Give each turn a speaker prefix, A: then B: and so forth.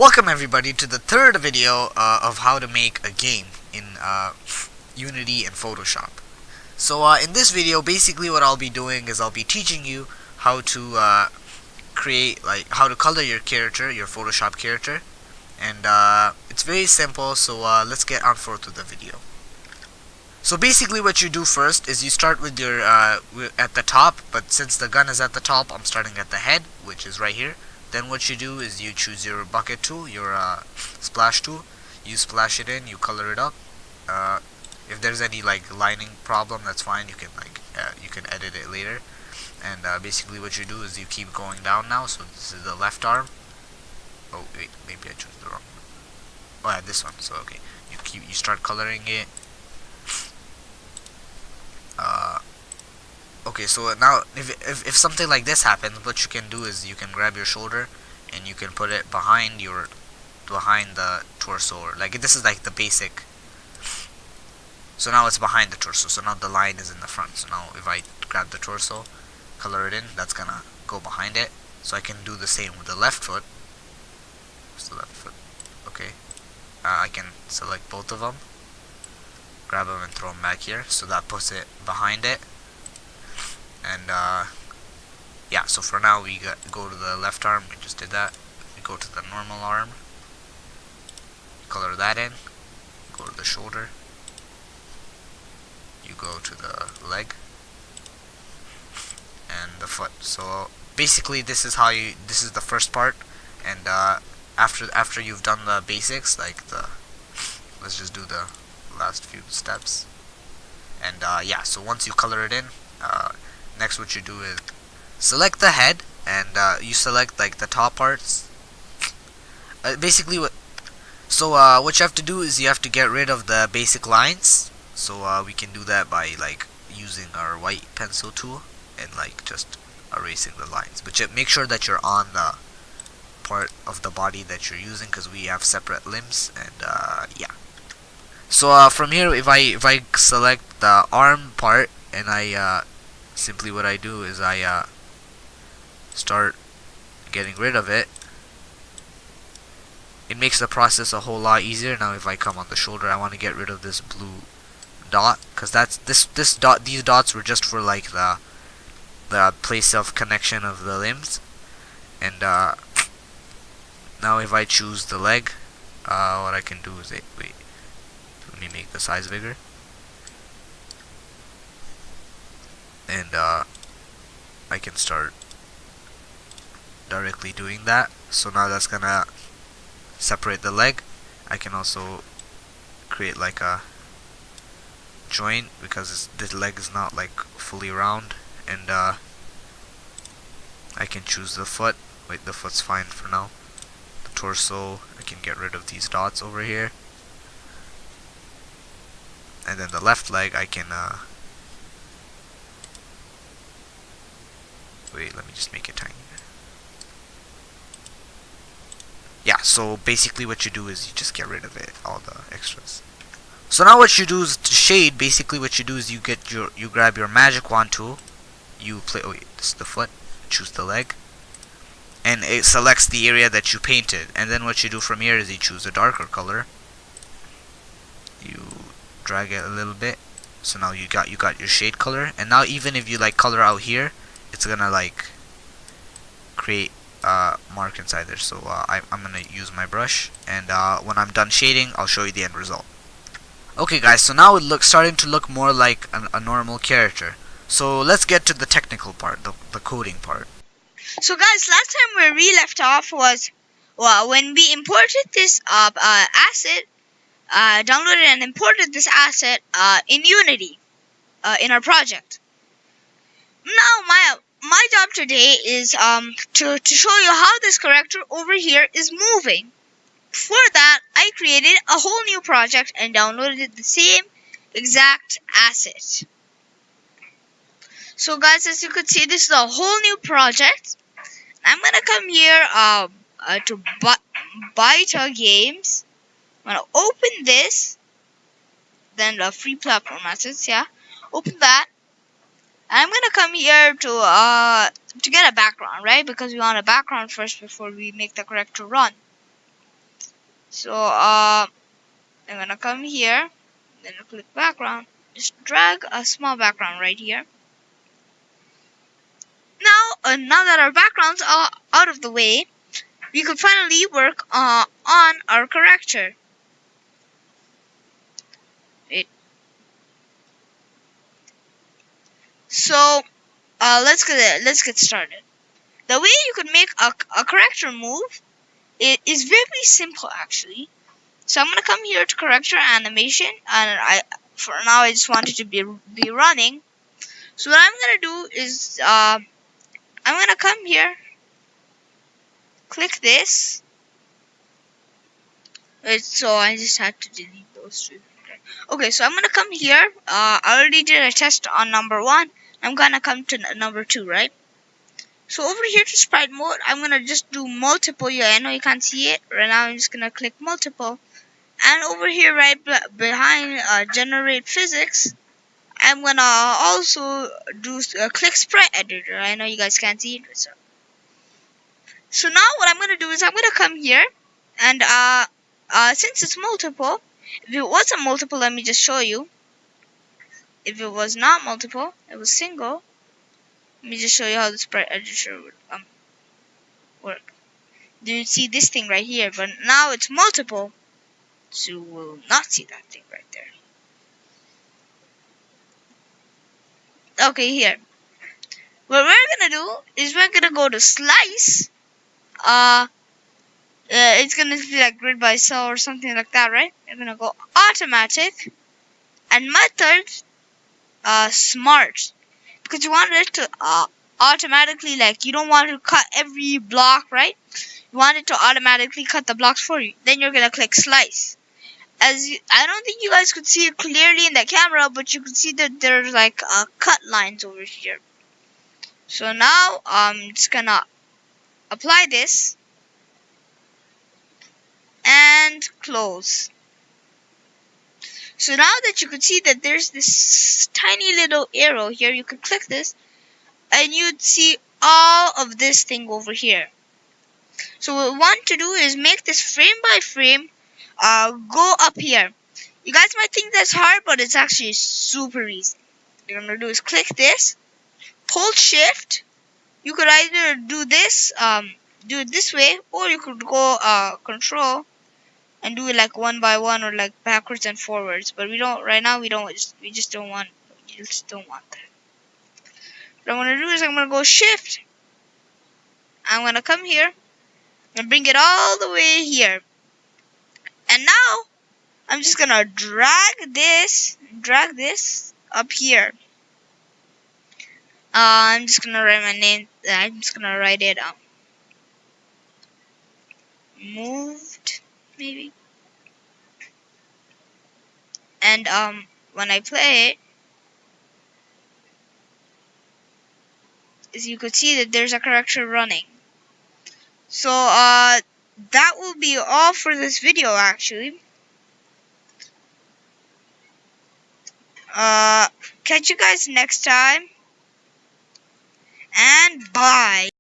A: Welcome everybody to the third video of how to make a game in Unity and Photoshop. So in this video, basically what I'll be doing is I'll be teaching you how to create, how to color your character, your Photoshop character, and it's very simple. So let's get on forth with the video. So basically what you do first is you start with your at the top, but since the gun is at the top, I'm starting at the head, which is right here. Then what you do is you choose your bucket tool, your splash tool. You splash it in, you color it up. If there's any lining problem, that's fine. You can edit it later. And basically what you do is you keep going down now. So this is the left arm. Oh wait, maybe I chose the wrong one. Oh yeah, this one. So okay, you start coloring it. Okay, so now if something like this happens, what you can do is you can grab your shoulder and you can put it behind the torso, or this is like the basic. So now it's behind the torso, so now the line is in the front. So now if I grab the torso, color it in, that's gonna go behind it. So I can do the same with the left foot. What's the left foot? Okay, I can select both of them, grab them and throw them back here, so that puts it behind it. And yeah, so for now we go to the left arm. We just did that. We go to the normal arm, color that in, go to the shoulder, you go to the leg and the foot. So basically this is the first part. And after you've done the basics, let's just do the last few steps. And yeah, so once you color it in, next what you do is select the head, and you select the top parts. Basically what you have to do is you have to get rid of the basic lines. So we can do that by using our white pencil tool and just erasing the lines. But make sure that you're on the part of the body that you're using, because we have separate limbs. And yeah. So from here, if I select the arm part, and I simply what I do is I start getting rid of it. It makes the process a whole lot easier. Now if I come on the shoulder, I want to get rid of this blue dot, because these dots were just for the place of connection of the limbs. And now if I choose the leg, what I can do is wait, let me make the size bigger. And I can start directly doing that. So now that's gonna separate the leg. I can also create a joint, because the leg is not fully round. And I can choose the foot. Wait, the foot's fine for now. The torso, I can get rid of these dots over here. And then the left leg, I can wait, let me just make it tiny. Yeah, so basically what you do is you just get rid of it, all the extras. So now what you do is to shade. Basically what you do is you grab your magic wand tool, oh wait, this is the foot, choose the leg, and it selects the area that you painted. And then what you do from here is you choose a darker color, you drag it a little bit, so now you got your shade color. And now even if you color out here, it's gonna create a mark inside there. So I'm gonna use my brush, and when I'm done shading, I'll show you the end result. Okay guys, so now it's starting to look more like a normal character. So let's get to the technical part, the coding part.
B: So guys, last time where we left off was when we imported this asset, downloaded and imported this asset in Unity in our project. Now my job today is to show you how this character over here is moving. For that, I created a whole new project and downloaded the same exact asset. So guys, as you could see, this is a whole new project. I'm gonna come here to Byta Games. I'm gonna open this, then the free platform assets. Yeah, open that. I'm gonna come here to get a background, right? Because we want a background first before we make the character run. So I'm gonna come here, then I'll click background. Just drag a small background right here. Now that our backgrounds are out of the way, we could finally work on our character. Wait. So let's get started. The way you could make a character move is very simple actually. So I'm gonna come here to character animation, and for now I just want it to be running. So what I'm gonna do is I'm gonna come here, click this. Wait, so I just had to delete those two. Okay, so I'm gonna come here. I already did a test on number 1. I'm gonna come to number 2, right? So over here to sprite mode, I'm gonna just do multiple. Yeah, I know you can't see it right now. I'm just gonna click multiple, and over here right behind generate physics, I'm gonna also do click sprite editor. I know you guys can't see it. So now what I'm gonna do is I'm gonna come here, and since it's multiple, if it wasn't multiple, let me just show you. If it was not multiple, it was single. Let me just show you how the sprite editor would work. Do you see this thing right here? But now it's multiple, so you will not see that thing right there. Okay, here. What we're gonna do is we're gonna go to slice. It's gonna be like grid by cell or something like that, right? We're gonna go automatic and method smart, because you want it to automatically, like, you don't want to cut every block, right? You want it to automatically cut the blocks for you. Then you're gonna click slice. I don't think you guys could see it clearly in the camera, but you can see that there's like cut lines over here. So now I'm just gonna apply this and close. So now that you can see that there's this tiny little arrow here, you could click this and you'd see all of this thing over here. So what we want to do is make this frame by frame go up here. You guys might think that's hard, but it's actually super easy. What you're gonna do is click this, hold shift. You could either do this, do it this way, or you could go control and do it like one by one, or like backwards and forwards. But we don't right now. We just don't want that. What I'm gonna do is I'm gonna go shift. I'm gonna come here and bring it all the way here. And now I'm just gonna drag this up here. I'm just gonna write my name. I'm just gonna write it moved maybe. And when I play it, as you could see that there's a character running. So that will be all for this video actually. Catch you guys next time, and bye.